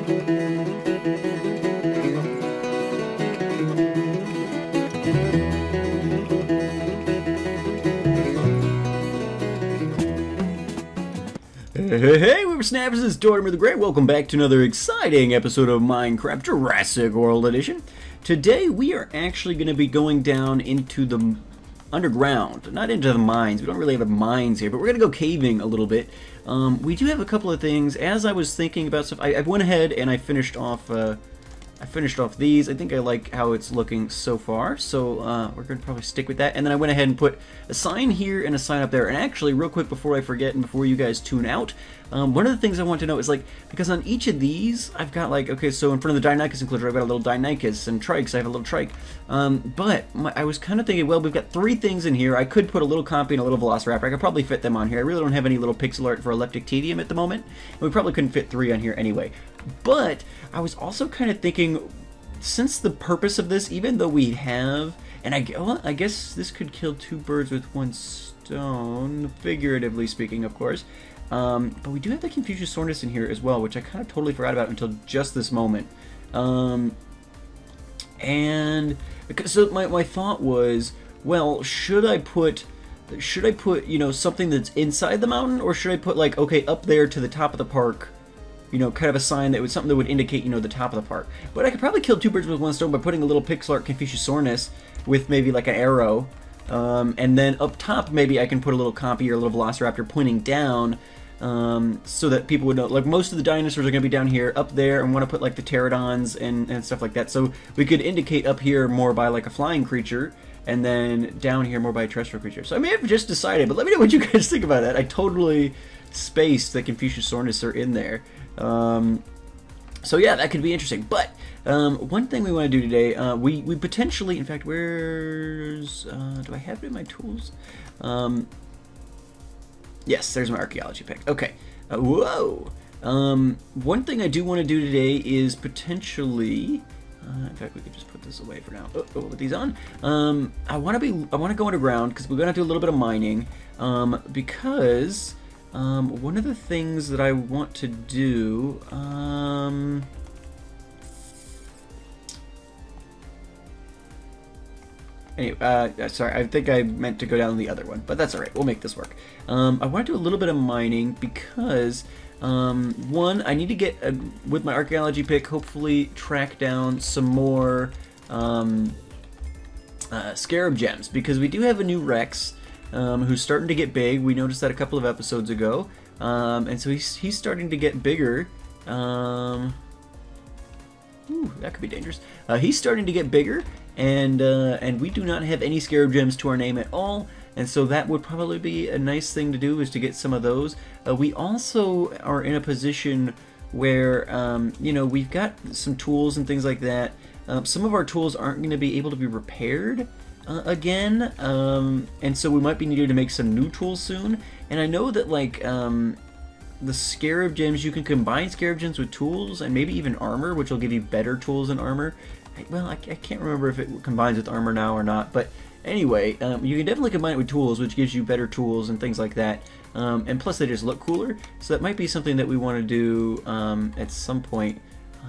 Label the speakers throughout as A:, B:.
A: Hey, Whippersnappers, this is Tortimer the Great. Welcome back to another exciting episode of Minecraft Jurassic World Edition. Today we are actually going to be going down into the underground, not into the mines. We don't really have mines here, but we're going to go caving a little bit. We do have a couple of things. As I was thinking about stuff, I went ahead and I finished off these. I think I like how it's looking so far, so we're going to probably stick with that. And then I went ahead and put a sign here and a sign up there. And actually, real quick before I forget and before you guys tune out, one of the things I want to know is, like, because on each of these, I've got, like, okay, so in front of the Deinonychus enclosure, I've got a little Deinonychus, and trikes, I have a little trike. But I was kind of thinking, well, we've got 3 things in here. I could put a little Compy and a little Velociraptor. I could probably fit them on here. I really don't have any little pixel art for Electric Tedium at the moment, and we probably couldn't fit 3 on here anyway. But I was also kind of thinking, since the purpose of this, even though we have, and I guess this could kill 2 birds with 1 stone, figuratively speaking, of course. But we do have the Confuciusornis in here as well, which I kind of totally forgot about until just this moment. And so my thought was, well, should I put, you know, something that's inside the mountain, or should I put, like, okay, up there to the top of the park, you know, kind of a sign that would, something that would indicate, you know, the top of the park. But I could probably kill 2 birds with 1 stone by putting a little pixel art Confuciusornis with maybe like an arrow. And then up top, maybe I can put a little Compy or a little Velociraptor pointing down, so that people would know, like, most of the dinosaurs are going to be down here, up there, and want to put, like, the pterodons and stuff like that. So we could indicate up here more by, like, a flying creature, and then down here more by a terrestrial creature. So I may have just decided, but let me know what you guys think about that. I totally spaced that Confuciusornis are in there. So yeah, that could be interesting. But one thing we want to do today, we potentially, in fact, where's, do I have it in my tools? Yes, there's my archaeology pick. Okay. Whoa! One thing I do want to do today is potentially, in fact, we could just put this away for now. Oh, with these on. I want to go underground because we're gonna do a little bit of mining. Because one of the things that I want to do, anyway, sorry, I think I meant to go down the other one, but that's alright, we'll make this work. I want to do a little bit of mining because, one, I need to get, with my archaeology pick, hopefully track down some more scarab gems, because we do have a new Rex, who's starting to get big. We noticed that a couple of episodes ago, and so he's starting to get bigger. Ooh, that could be dangerous. He's starting to get bigger, and we do not have any scarab gems to our name at all, and so that would probably be a nice thing to do, is to get some of those. We also are in a position where, you know, we've got some tools and things like that. Some of our tools aren't going to be able to be repaired again, and so we might be needed to make some new tools soon. And I know that, like, the scarab gems, you can combine scarab gems with tools and maybe even armor, which will give you better tools and armor. Well, I can't remember if it combines with armor now or not, but anyway, you can definitely combine it with tools, which gives you better tools and things like that. And plus they just look cooler, so that might be something that we want to do at some point.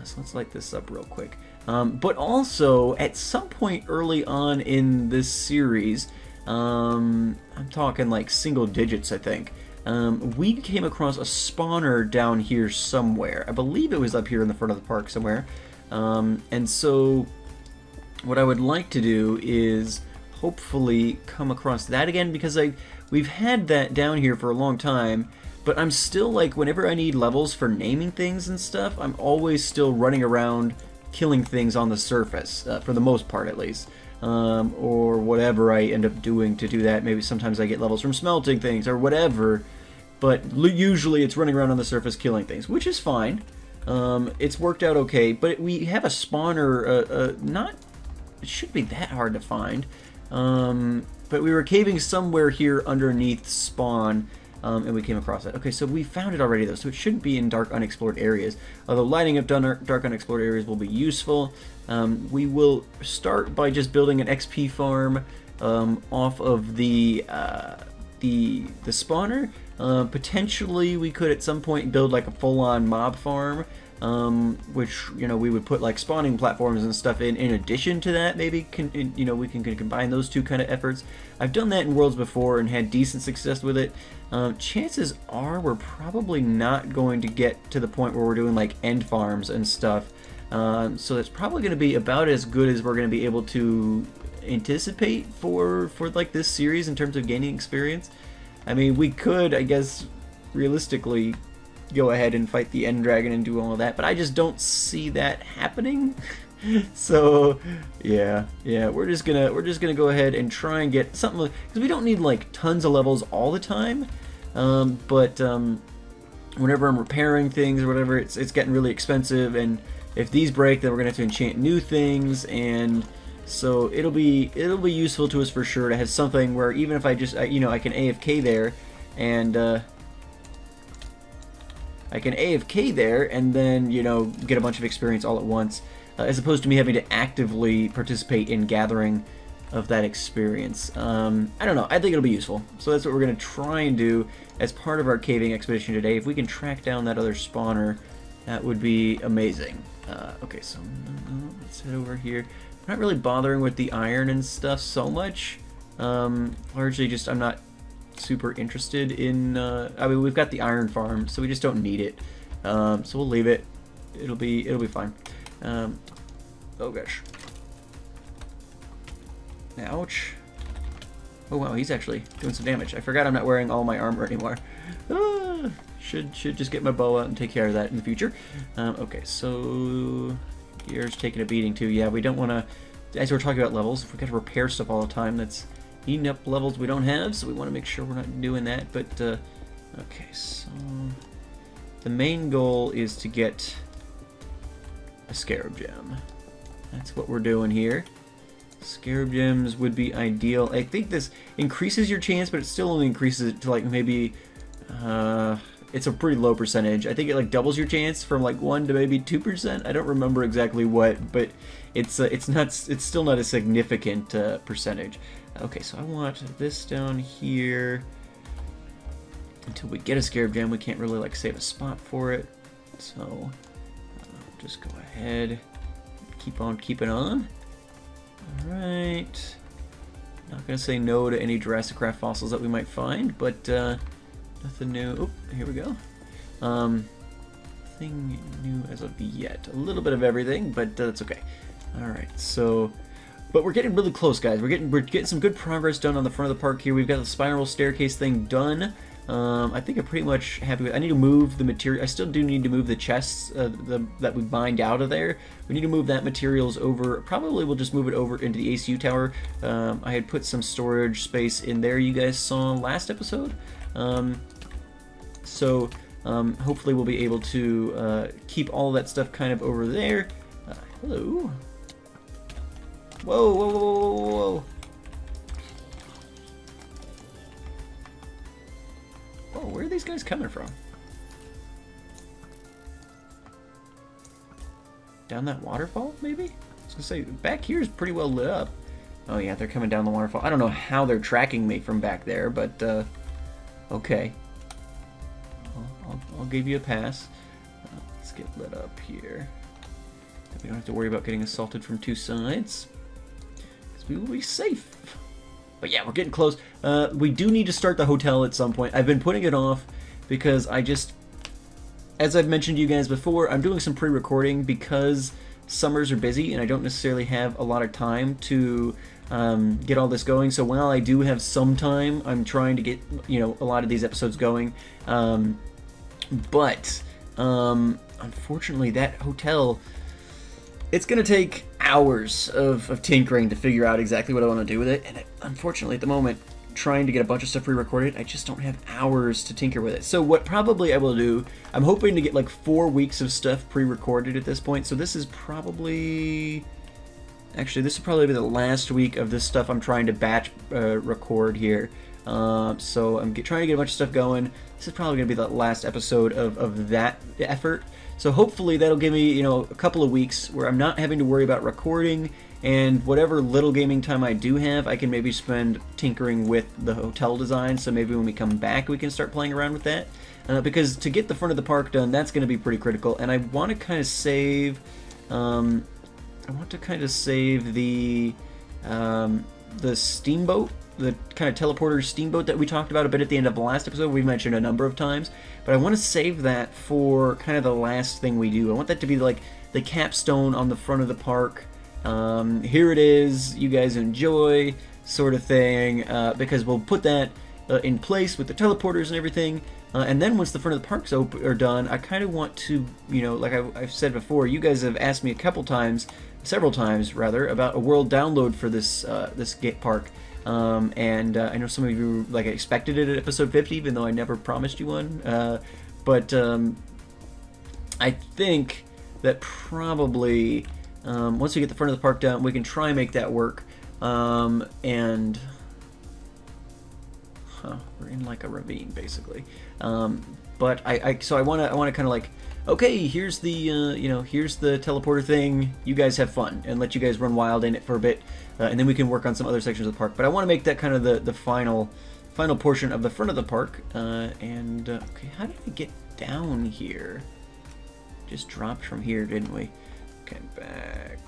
A: So let's light this up real quick. But also, at some point early on in this series, I'm talking like single digits, I think, we came across a spawner down here somewhere. I believe it was up here in the front of the park somewhere. And so what I would like to do is hopefully come across that again, because we've had that down here for a long time, but I'm still, like, whenever I need levels for naming things and stuff, I'm always still running around killing things on the surface, for the most part at least, or whatever I end up doing to do that. Maybe sometimes I get levels from smelting things or whatever, but usually it's running around on the surface killing things, which is fine. It's worked out okay, but we have a spawner, it shouldn't be that hard to find, but we were caving somewhere here underneath spawn, and we came across it. Okay, so we found it already though, so it shouldn't be in dark unexplored areas, although lighting up dark unexplored areas will be useful. We will start by just building an XP farm off of the spawner. Potentially we could at some point build like a full-on mob farm, which, you know, we would put like spawning platforms and stuff in addition to that. Maybe you know, we can combine those two kind of efforts. I've done that in Worlds before and had decent success with it. Chances are we're probably not going to get to the point where we're doing like end farms and stuff. So it's probably going to be about as good as we're going to be able to anticipate for like this series in terms of gaining experience. I mean, we could, I guess, realistically go ahead and fight the end dragon and do all of that, but I just don't see that happening. So yeah, we're just gonna go ahead and try and get something, because we don't need like tons of levels all the time, but whenever I'm repairing things or whatever, it's getting really expensive, and if these break, then we're gonna have to enchant new things, and so it'll be useful to us for sure to have something where even if I just you know, I can AFK there, and I can AFK there and then, you know, get a bunch of experience all at once, as opposed to me having to actively participate in gathering of that experience. I don't know, I think it'll be useful. So that's what we're going to try and do as part of our caving expedition today. If we can track down that other spawner, that would be amazing. Okay, so let's head over here. I'm not really bothering with the iron and stuff so much. Largely just I'm not super interested in, I mean, we've got the iron farm, so we just don't need it. So we'll leave it. It'll be fine. Oh gosh. Ouch. Oh wow, he's actually doing some damage. I forgot I'm not wearing all my armor anymore. Should just get my bow out and take care of that in the future. Okay, so gear's taking a beating too. Yeah, we don't want to, as we're talking about levels, if we got to repair stuff all the time, that's eating up levels we don't have, so we want to make sure we're not doing that. But okay, so the main goal is to get a scarab gem. That's what we're doing here. Scarab gems would be ideal. I think this increases your chance, but it still only increases it to like maybe it's a pretty low percentage. I think it like doubles your chance from like 1 to maybe 2%. I don't remember exactly what, but it's still not a significant percentage. Okay, so I want this down here. Until we get a scarab gem, we can't really like save a spot for it. So just go ahead, keep on keeping on. All right. Not gonna say no to any JurassiCraft fossils that we might find, but nothing new. Oh, here we go. Nothing new as of yet. A little bit of everything, but that's okay. All right, so. But we're getting really close, guys. We're getting some good progress done on the front of the park here. We've got the spiral staircase thing done. I think I'm pretty much happy with it. I need to move the material. I still do need to move the chests that we bind out of there. We need to move that materials over. Probably we'll just move it over into the ACU tower. I had put some storage space in there you guys saw last episode. So hopefully we'll be able to keep all of that stuff kind of over there. Hello. Whoa, whoa, whoa, whoa, whoa. Whoa, where are these guys coming from? Down that waterfall, maybe? I was gonna say, back here is pretty well lit up. Oh yeah, they're coming down the waterfall. I don't know how they're tracking me from back there, but, okay. I'll give you a pass. Let's get lit up here. We don't have to worry about getting assaulted from two sides. We will be safe. But yeah, we're getting close. We do need to start the hotel at some point. I've been putting it off because I just, as I've mentioned to you guys before, I'm doing some pre-recording because summers are busy and I don't necessarily have a lot of time to get all this going. So while I do have some time, I'm trying to get, you know, a lot of these episodes going. But unfortunately, that hotel, it's going to take hours of tinkering to figure out exactly what I want to do with it, and unfortunately at the moment, trying to get a bunch of stuff pre-recorded, I just don't have hours to tinker with it. So what probably I will do, I'm hoping to get like 4 weeks of stuff pre-recorded at this point, so this is probably, actually this will probably be the last week of this stuff I'm trying to batch record here. So I'm trying to get a bunch of stuff going. This is probably going to be the last episode of that effort. So hopefully that'll give me, you know, a couple of weeks where I'm not having to worry about recording, and whatever little gaming time I do have, I can maybe spend tinkering with the hotel design. So maybe when we come back, we can start playing around with that. because to get the front of the park done, that's going to be pretty critical. And I want to kind of save, the steamboat, the kind of teleporter steamboat that we talked about a bit at the end of the last episode. We've mentioned a number of times, but I want to save that for kind of the last thing we do. I want that to be like the capstone on the front of the park. Here it is, you guys enjoy, sort of thing, because we'll put that in place with the teleporters and everything. And then once the front of the parks are done, I kind of want to, you know, like I've said before, you guys have asked me several times rather, about a world download for this park. And I know some of you like expected it at episode 50, even though I never promised you one. But I think that probably once we get the front of the park done, we can try and make that work. And we're in like a ravine basically. But so I want to kind of like, okay, here's the here's the teleporter thing. You guys have fun and let you guys run wild in it for a bit, and then we can work on some other sections of the park. But I want to make that kind of the final portion of the front of the park. Okay, how did we get down here? Just dropped from here, didn't we? Okay, back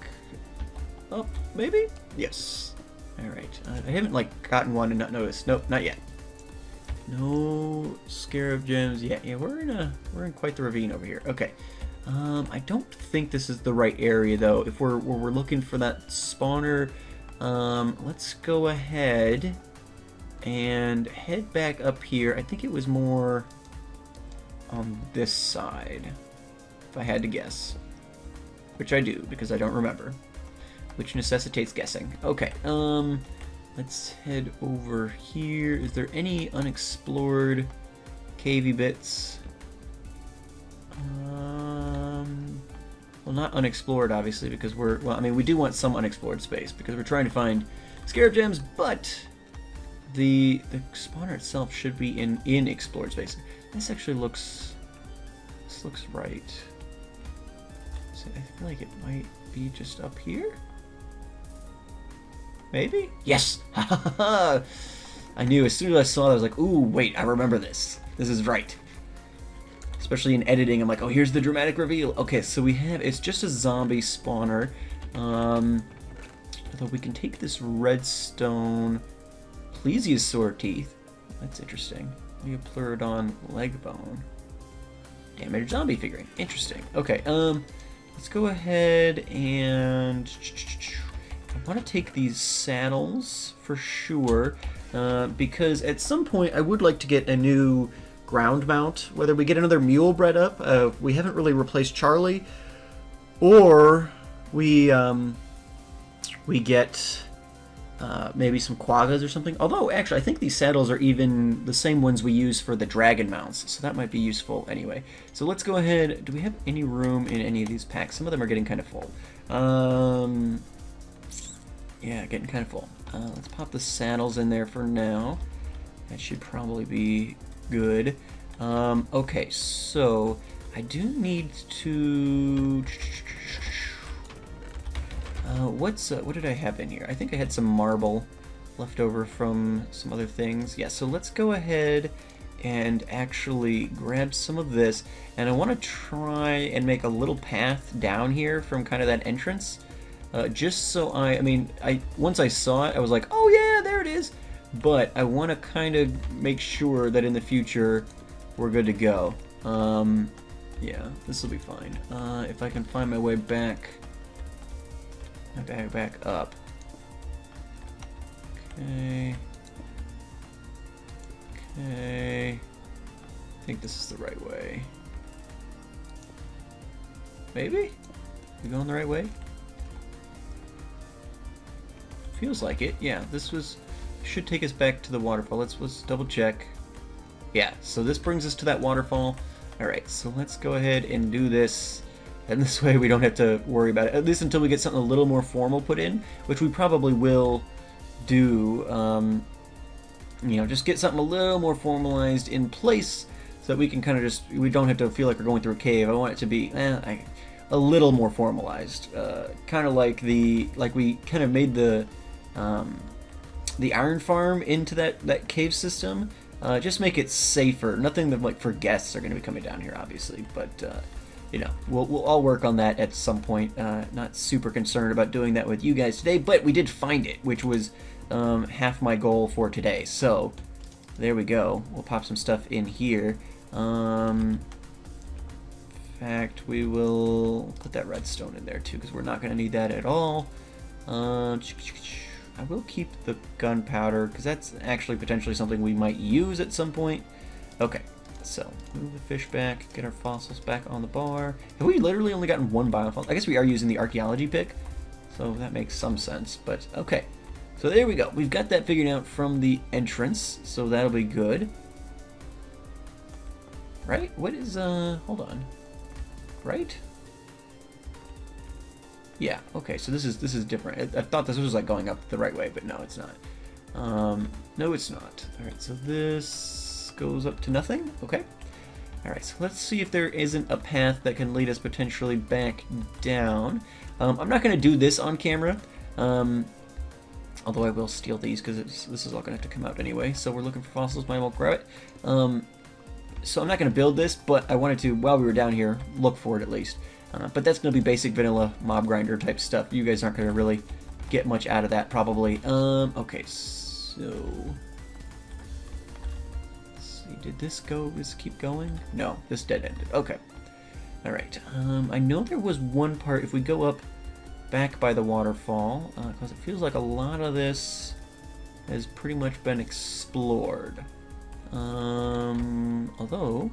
A: up, maybe? Yes. All right. I haven't like gotten one and not noticed. Nope, not yet. No scarab gems yet. Yeah, we're in quite the ravine over here. Okay. I don't think this is the right area though. If we're looking for that spawner, let's go ahead and head back up here. I think it was more on this side, if I had to guess. Which I do, because I don't remember. Which necessitates guessing. Okay, let's head over here. Is there any unexplored cavey bits? Well, not unexplored, obviously, because well, I mean, we do want some unexplored space, because we're trying to find scarab gems, but the spawner itself should be in explored space. This actually looks right. So I feel like it might be just up here. Maybe? Yes! I knew as soon as I saw it, I was like, ooh, wait, I remember this. This is right. Especially in editing, I'm like, oh, here's the dramatic reveal. Okay, so we have, it's just a zombie spawner. Although we can take this redstone plesiosaur teeth. That's interesting. Neopleurodon leg bone. Damaged zombie figurine. Interesting. Okay, let's go ahead and I want to take these saddles for sure, because at some point I would like to get a new ground mount. Whether we get another mule bred up, we haven't really replaced Charlie, or we get maybe some quaggas or something. Although, actually, I think these saddles are even the same ones we use for the dragon mounts, so that might be useful anyway. So let's go ahead. Do we have any room in any of these packs? Some of them are getting kind of full. Yeah, getting kind of full. Let's pop the saddles in there for now. That should probably be good. Okay, so I do need to... what did I have in here? I think I had some marble left over from some other things. Yeah, so let's go ahead and actually grab some of this. And I want to try and make a little path down here from kind of that entrance. Just so once I saw it, I was like, oh yeah, there it is. But I want to kind of make sure that in the future we're good to go. Yeah, this will be fine. If I can find my way back up. Okay. Okay. I think this is the right way. Maybe? We going the right way? Feels like it. Yeah, this should take us back to the waterfall. Let's double check. Yeah, so this brings us to that waterfall. Alright, so let's go ahead and do this. And this way we don't have to worry about it, at least until we get something a little more formal put in, which we probably will do. You know, just get something a little more formalized in place so that we can kind of we don't have to feel like we're going through a cave. I want it to be a little more formalized. Kind of like we kind of made the iron farm into that cave system. just make it safer. Nothing that like for guests are going to be coming down here, obviously, but you know, we'll all work on that at some point. Not super concerned about doing that with you guys today, but we did find it, which was half my goal for today. So there we go. We'll pop some stuff in here. In fact, we will put that redstone in there too, because we're not going to need that at all. I will keep the gunpowder, because that's actually potentially something we might use at some point. Okay, so move the fish back, get our fossils back on the bar. Have we literally only gotten one biofossil? I guess we are using the archaeology pick, so that makes some sense, but okay. So there we go. We've got that figured out from the entrance, so that'll be good. Right? What is, hold on. Right? Yeah, okay, so this is different. I thought this was like going up the right way, but no, it's not. No, it's not. Alright, so this goes up to nothing? Okay. Alright, so let's see if there isn't a path that can lead us potentially back down. I'm not going to do this on camera, although I will steal these because this is all going to have to come out anyway. So we're looking for fossils, might as well grab it. So I'm not going to build this, but I wanted to, while we were down here, look for it at least. But that's going to be basic vanilla mob grinder type stuff. You guys aren't going to really get much out of that probably. Okay, so let's see. Did this keep going? No, this dead ended. Okay. All right. I know there was one part, if we go up back by the waterfall, because it feels like a lot of this has pretty much been explored. Although,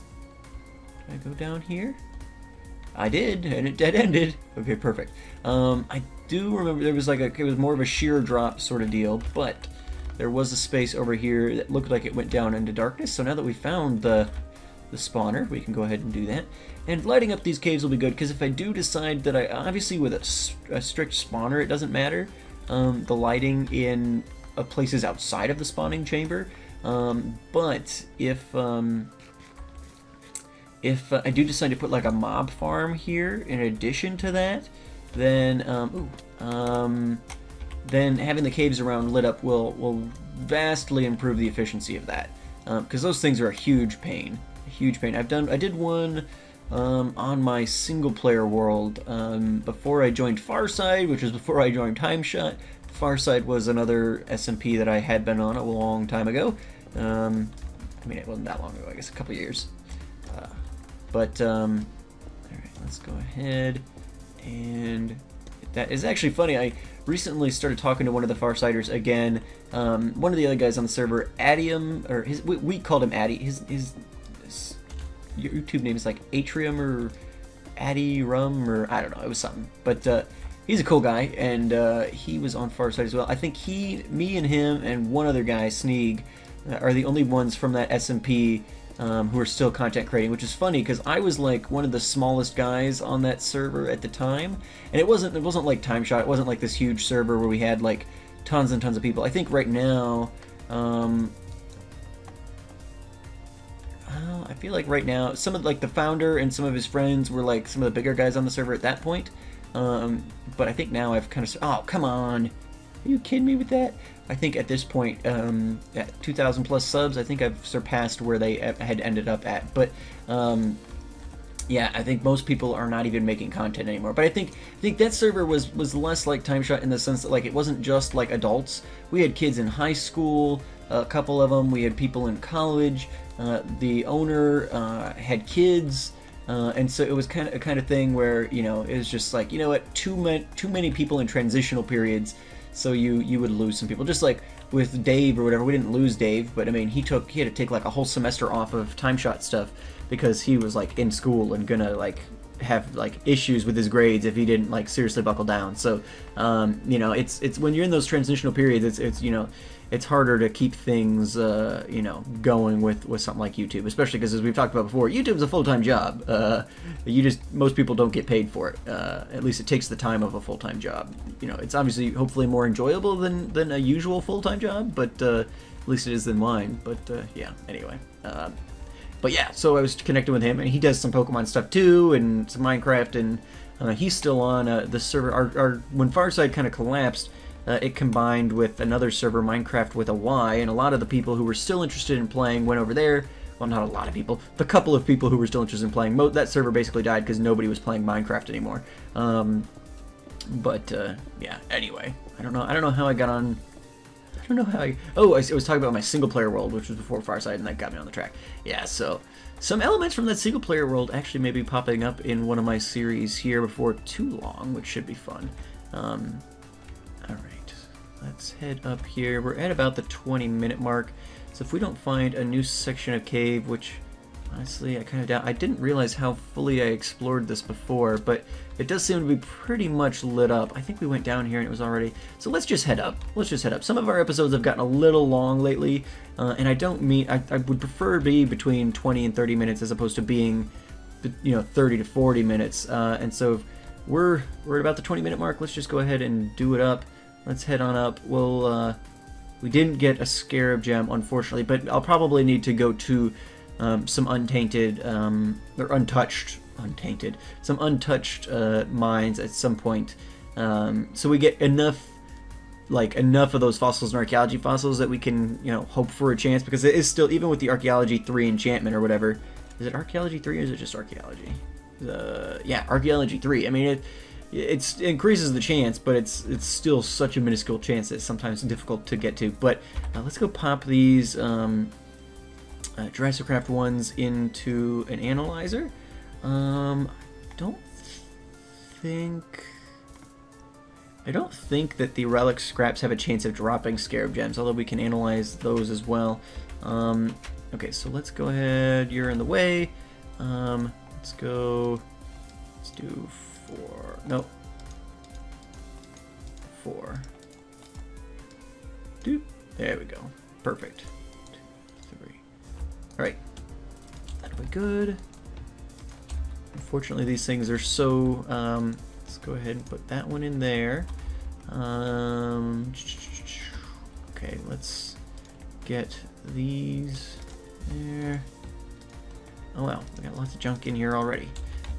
A: did I go down here? I did, and it dead ended. Okay, perfect. I do remember there was like it was more of a sheer drop sort of deal, but there was a space over here that looked like it went down into darkness. So now that we found the spawner, we can go ahead and do that. And lighting up these caves will be good, because if I do decide that obviously with a strict spawner, it doesn't matter the lighting in places outside of the spawning chamber. But if I do decide to put like a mob farm here in addition to that, then then having the caves around lit up will vastly improve the efficiency of that, because those things are a huge pain. I did one on my single player world before I joined Farside, which was before I joined Timeshot. Farside was another SMP that I had been on a long time ago. I mean, it wasn't that long ago, I guess a couple years. But, alright, let's go ahead and that is actually funny. I recently started talking to one of the Farsiders again. One of the other guys on the server, Adium, or we called him Addy. His YouTube name is like Atrium or Addy Rum, or I don't know, it was something. But he's a cool guy, and he was on Farside as well. I think me and him and one other guy, Sneeg, are the only ones from that SMP who are still content creating, which is funny because I was like one of the smallest guys on that server at the time, and it wasn't like Timeshot. It wasn't like this huge server where we had like tons and tons of people. I think right now, I feel like right now some of like the founder and some of his friends were like some of the bigger guys on the server at that point. But I think now I've kind of, oh come on, are you kidding me with that? I think at this point, at 2,000 plus subs, I think I've surpassed where they had ended up at. But yeah, I think most people are not even making content anymore. But I think that server was less like Timeshot in the sense that like it wasn't just like adults. We had kids in high school, a couple of them. We had people in college. The owner had kids. And so it was kind of thing where, you know, it was just like, you know what, too many people in transitional periods. So you would lose some people, just like with Dave or whatever. We didn't lose Dave, but I mean he had to take like a whole semester off of Timeshot stuff because he was like in school and gonna like have like issues with his grades if he didn't like seriously buckle down. So you know, it's when you're in those transitional periods, it's you know, it's harder to keep things you know, going with something like YouTube, especially because as we've talked about before, YouTube's a full-time job. Most people don't get paid for it. At least it takes the time of a full-time job. You know, it's obviously hopefully more enjoyable than a usual full-time job, but at least it is than mine. But yeah, anyway. But yeah, so I was connected with him, and he does some Pokemon stuff too, and some Minecraft, and he's still on the server. When Farside kind of collapsed, it combined with another server, Minecraft with a Y, and a lot of the people who were still interested in playing went over there. Well, not a lot of people. The couple of people who were still interested in playing, that server basically died because nobody was playing Minecraft anymore. Yeah. Anyway, I don't know how I got on. I don't know how I. Oh, I was talking about my single-player world, which was before Farside, and that got me on the track. Yeah. So some elements from that single-player world actually may be popping up in one of my series here before too long, which should be fun. All right, let's head up here. We're at about the 20-minute mark. So if we don't find a new section of cave, which honestly I kind of doubt, I didn't realize how fully I explored this before, but it does seem to be pretty much lit up. I think we went down here and it was already, so let's just head up. Let's just head up. Some of our episodes have gotten a little long lately, and I don't mean, I would prefer to be between 20 and 30 minutes as opposed to being, 30 to 40 minutes. And so if we're at about the 20-minute mark. Let's just go ahead and do it up. Let's head on up. We didn't get a scarab gem, unfortunately, but I'll probably need to go to some untainted, or untouched mines at some point, so we get enough of those fossils and archaeology fossils that we can, hope for a chance, because it is still, even with the Archaeology 3 enchantment or whatever, is it Archaeology 3 or is it just Archaeology? Yeah, Archaeology 3. I mean, it increases the chance, but it's still such a minuscule chance that it's sometimes difficult to get to. But let's go pop these JurassiCraft ones into an analyzer. I don't think that the relic scraps have a chance of dropping scarab gems, although we can analyze those as well. Okay, so let's go ahead. You're in the way. Let's do 4. Nope. 4. There we go. Perfect. 3. Alright. That'll be good. Unfortunately, these things are so... let's go ahead and put that one in there. Okay, let's get these there. Oh wow, we got lots of junk in here already.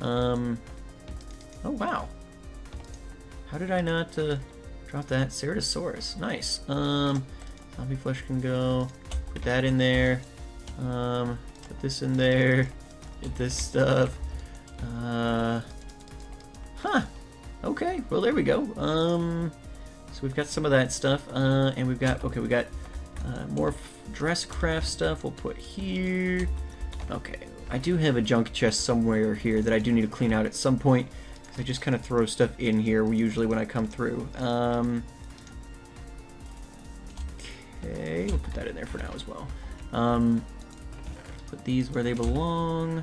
A: Oh wow. How did I not drop that? Ceratosaurus. Nice. Zombie flesh can go. Put that in there. Put this in there. Get this stuff. Huh. Okay, well there we go. So we've got some of that stuff. And we've got, okay, we got more JurassiCraft stuff we'll put here. Okay, I do have a junk chest somewhere here that I do need to clean out at some point, because I just kind of throw stuff in here usually when I come through. Okay, we'll put that in there for now as well. Put these where they belong.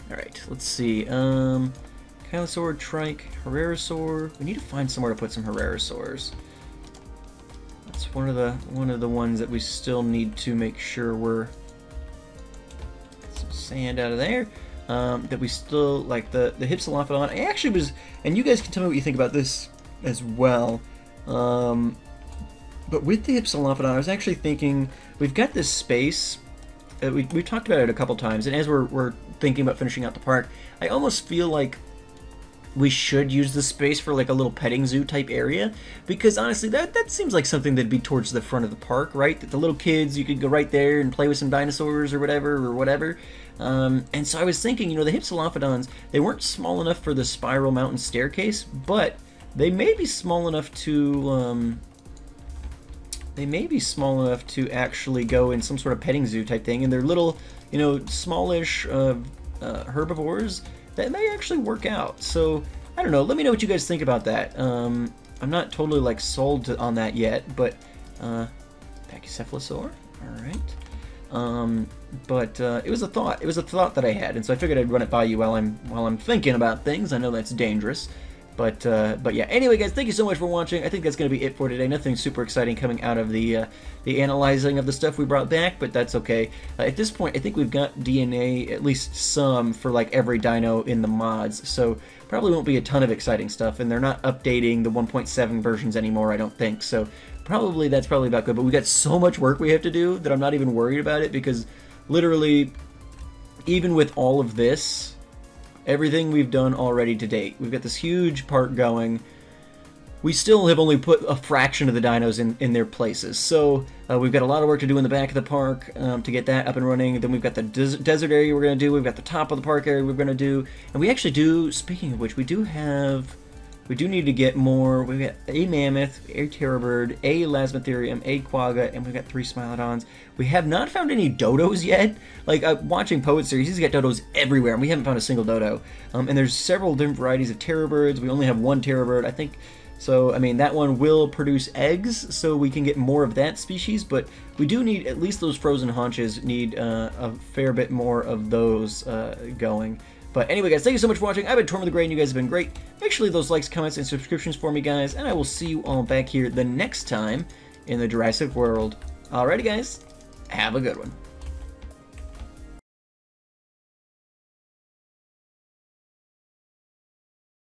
A: Alright, let's see. Kylosaur, Trike, Herrerasaur. We need to find somewhere to put some Herrerasaurs. That's one of the ones that we still need to make sure we're... Get some sand out of there. That we still, like the Hypsilophodon. I actually was, and you guys can tell me what you think about this as well. But with the Hypsilophodon, I was actually thinking, we've got this space. We've talked about it a couple times, and as we're thinking about finishing out the park, I almost feel like we should use the space for like a little petting zoo type area, because honestly that seems like something that'd be towards the front of the park, right? That the little kids, you could go right there and play with some dinosaurs or whatever. And so I was thinking, the Hypsilophodons, they weren't small enough for the spiral mountain staircase, but they may be small enough to actually go in some sort of petting zoo type thing, and they're little, smallish herbivores that may actually work out. So I don't know, let me know what you guys think about that. I'm not totally like sold on that yet, but Pachycephalosaur, all right. But it was a thought. It was a thought that I had, and so I figured I'd run it by you while I'm thinking about things. I know that's dangerous, but yeah. Anyway, guys, thank you so much for watching. I think that's going to be it for today. Nothing super exciting coming out of the analyzing of the stuff we brought back, but that's okay. At this point, I think we've got DNA, at least some, for like every dino in the mods, so probably won't be a ton of exciting stuff, and they're not updating the 1.7 versions anymore, I don't think, so that's probably about good. But we got so much work we have to do that I'm not even worried about it, because literally, even with all of this, everything we've done already to date, we've got this huge park going. we still have only put a fraction of the dinos in their places. So we've got a lot of work to do in the back of the park to get that up and running. Then we've got the desert area we're going to do. We've got the top of the park area we're going to do. And we actually do, speaking of which, we do need to get more. We've got a mammoth, a terrorbird, a lasmatherium, a quagga, and we've got 3 smilodons. We have not found any dodos yet. Like, watching Poet Series, he's got dodos everywhere, and we haven't found a single dodo. And there's several different varieties of terrorbirds. We only have 1 terrorbird, I think. So, I mean, that one will produce eggs, so we can get more of that species, but we do need, at least those frozen haunches, need a fair bit more of those going. But anyway, guys, thank you so much for watching. I've been Tortimer the Great, and you guys have been great. Make sure to leave those likes, comments, and subscriptions for me, guys, and I will see you all back here the next time in the Jurassic world. Alrighty, guys, have a good one.